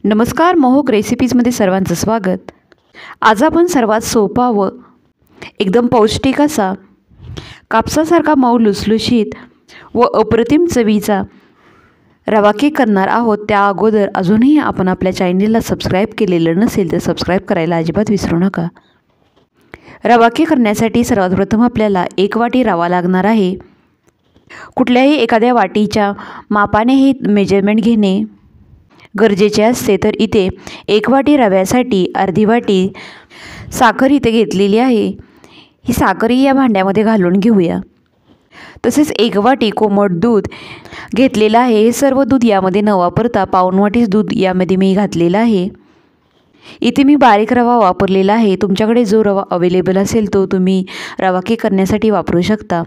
नमस्कार, मोहक रेसिपीजमध्ये सर्वांचं स्वागत। आज आपण सर्वात सोपा व एकदम पौष्टिक असा कापसासारखा मऊ लुसलुशीत व अप्रतिम चवीचा रवा केक करणार आहोत। त्या अगोदर अजूनही आपण आपल्या चॅनलला सबस्क्राईब केलेलं नसेल तर सबस्क्राईब करायला अजिबात विसरू नका। रवा केक करण्यासाठी सर्वात प्रथम आपल्याला 1 वाटी रवा लागणार आहे। कुठल्याही एखाद्या वाटीच्या मापाने हे मेजरमेंट घेणे गरजेचे असते। तर इथे 1 वाटी रव्यासाठी अर्धी वाटी साखर इथे घेतलेली आहे। ही साखर या भांड्यामध्ये घालून घेऊया। तसेच 1 वाटी कोमट दूध घेतलेलं आहे। हे सर्व दूध यामध्ये न वापरता पाऊण वाटी दूध यामध्ये मी घातलेलं आहे। इथे मी बारीक रवा वापरलेला आहे। तुमच्याकडे जो रवा अवेलेबल असेल तो तुम्ही रवा केक करण्यासाठी वापरू शकता।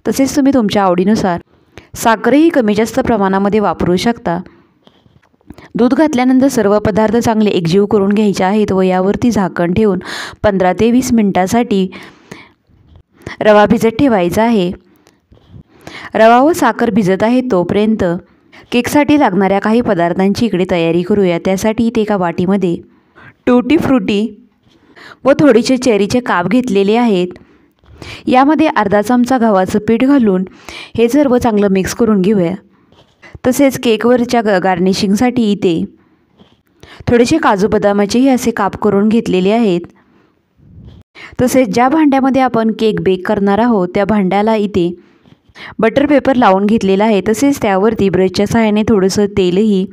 तसेच तुम्ही तुमच्या आवडीनुसार साखरही कमी जास्त प्रमाणामध्ये वापरू शकता। दूध घातल्यानंतर सर्व पदार्थ चांगले एकजीव करून घ्यायचे आहेत व यावरती झाकण ठेवून 15 ते 20 मिनिटांसाठी रवा भिजत ठेवायचा आहे। रवा व साखर भिजत आहे तोपर्यंत केकसाठी लागणाऱ्या काही पदार्थांची इकडे तयारी करूया। त्यासाठी इथे एका वाटीमध्ये टूटी फ्रूटी व थोडेसे चेरीचे काप घेतलेले आहेत। यामध्ये अर्धा चमचा गव्हाचं पीठ घालून हे सर्व चांगलं मिक्स करून घेऊया। तसेच केकवरच्या गार्निशिंगसाठी इथे थोडेसे काजू बदामाचेही असे काप करून घेतलेले आहेत। तसेच ज्या भांड्यामध्ये आपण केक बेक करणार आहोत त्या भांड्याला इथे बटर पेपर लावून घेतलेला आहे। तसेच त्यावरती ब्रशच्या सहाय्याने थोडंसं तेलही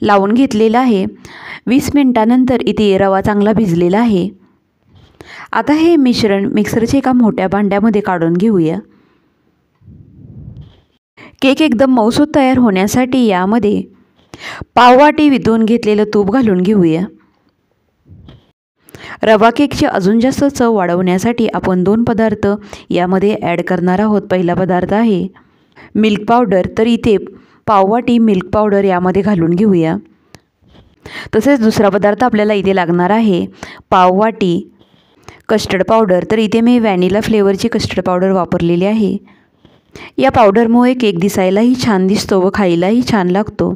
लावून घेतलेलं आहे। 20 मिनिटांनंतर इथे रवा चांगला भिजलेला आहे। आता हे मिश्रण मिक्सरच्या एका मोठ्या भांड्यामध्ये काढून घेऊया। केक एकदम मऊसूत तयार होण्यासाठी यामध्ये पाव वाटी वितळून घेतलेलं तूप घालून घेऊया। रवा केकची अजून जास्त चव वाढवण्यासाठी आपण 2 पदार्थ यामध्ये ॲड करणार आहोत। पहिला पदार्थ आहे मिल्क पावडर। तर इथे पाव वाटी मिल्क पावडर यामध्ये घालून घेऊया। तसेच दुसरा पदार्थ आपल्याला इथे लागणार आहे पाव वाटी कस्टर्ड पावडर। तर इथे मी व्हॅनिला फ्लेवरची कस्टर्ड पावडर वापरलेली आहे। या पावडरमुळे केक दिसायलाही छान दिसतो व खायलाही छान लागतो।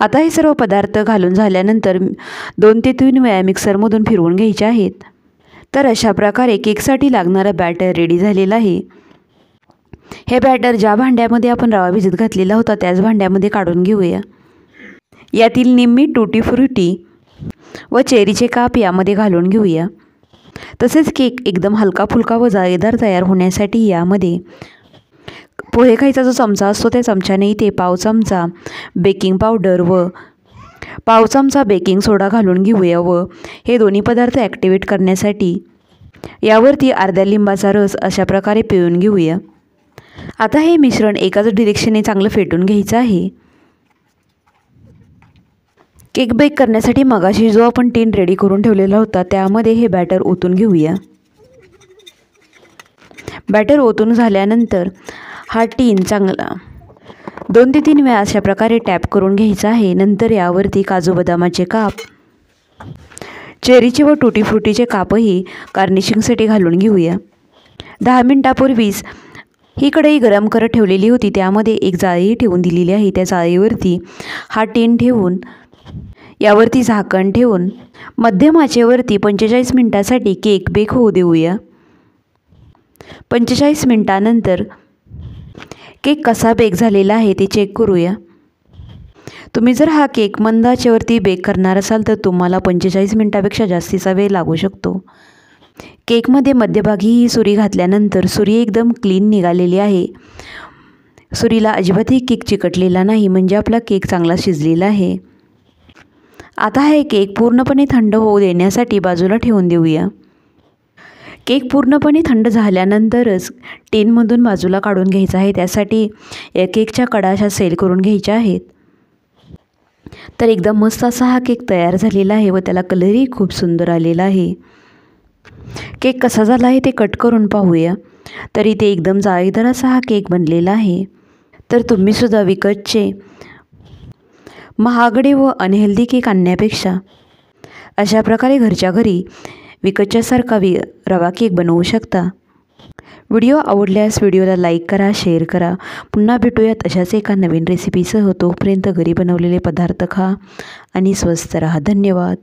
आता हे सर्व पदार्थ घालून झाल्यानंतर 2 ते 3 वेळा मिक्सरमधून फिरवून घ्यायचे आहेत। तर अशा प्रकारे केकसाठी लागणारा बॅटर रेडी झालेला आहे। हे बॅटर ज्या भांड्यामध्ये आपण रवा भिजत घातलेला होता त्याच भांड्यामध्ये काढून घेऊया। यातील निम्मी टूटी फ्रूटी व चेरीचे काप यामध्ये घालून घेऊया। तसेच केक एकदम हलका फुलका व जाळीदार तयार होण्यासाठी यामध्ये पोहे खायचा जो चमचा असतो त्या चमच्याने इथे पाव चमचा बेकिंग पावडर व पाव चमचा बेकिंग सोडा घालून घेऊया व हे दोन्ही पदार्थ ॲक्टिवेट करण्यासाठी यावरती अर्ध्या लिंबाचा रस अशा प्रकारे पिळून घेऊया। आता हे मिश्रण एकाच डिरेक्शनने चांगलं फेटून घ्यायचं आहे। केक बेक करण्यासाठी मगाशी जो आपण टीन रेडी करून ठेवलेला होता त्यामध्ये हे बॅटर ओतून घेऊया। बॅटर ओतून झाल्यानंतर हा टीन चांगला 2 ते 3 वेळा अशा प्रकारे टॅप करून घ्यायचा आहे। नंतर यावरती काजू बदामाचे काप चेरीचे व टूटी फ्रूटीचे कापही गार्निशिंगसाठी घालून घेऊया। 10 मिनिटापूर्वीच ही कढई गरम करत ठेवलेली होती त्यामध्ये एक जाळी ठेवून दिलेली आहे। त्या जाळीवरती हा टीन ठेवून यावरती झाकण ठेवून मध्यम आचेवरती 45 मिनिटांसाठी केक बेक होऊ देऊया। 45 मिनिटांनंतर केक कसा बेक झालेला आहे ते चेक करूया। तुम्ही जर हा केक मंद आचेवरती बेक करणार असाल तर तुम्हाला 45 मिनिटापेक्षा जास्तीचा वेळ लागू शकतो। केकमध्ये मध्यभागी ही सुरी घातल्यानंतर सुरी एकदम क्लीन निघालेली आहे। सुरीला अजिबातही केक चिकटलेला नाही, म्हणजे आपला केक चांगला शिजलेला आहे। आता हे केक पूर्णपणे थंड होऊ देण्यासाठी बाजूला ठेवून देऊया। केक पूर्णपणे थंड झाल्यानंतरच टीनमधून बाजूला काढून घ्यायचा आहे। त्यासाठी या केकच्या कडा अशा सेल करून घ्यायच्या आहेत। तर एकदम मस्त असा हा केक तयार झालेला आहे व त्याला कलरही खूप सुंदर आलेला आहे। केक कसा झाला आहे ते कट करून पाहूया। तर इथे एकदम जाळीदार असा हा केक बनलेला आहे। तर तुम्हीसुद्धा विकतचे महागडे व अनहेल्दी केक आणण्यापेक्षा अशा प्रकारे घरच्या घरी विकतच्यासारखा रवा केक बनवू शकता। व्हिडिओ आवडल्यास व्हिडिओला लाईक करा, शेअर करा. पुन्हा भेटूयात अशाच एका नवीन रेसिपीसह. तोपर्यंत घरी बनवलेले पदार्थ खा आणि स्वस्थ राहा. धन्यवाद.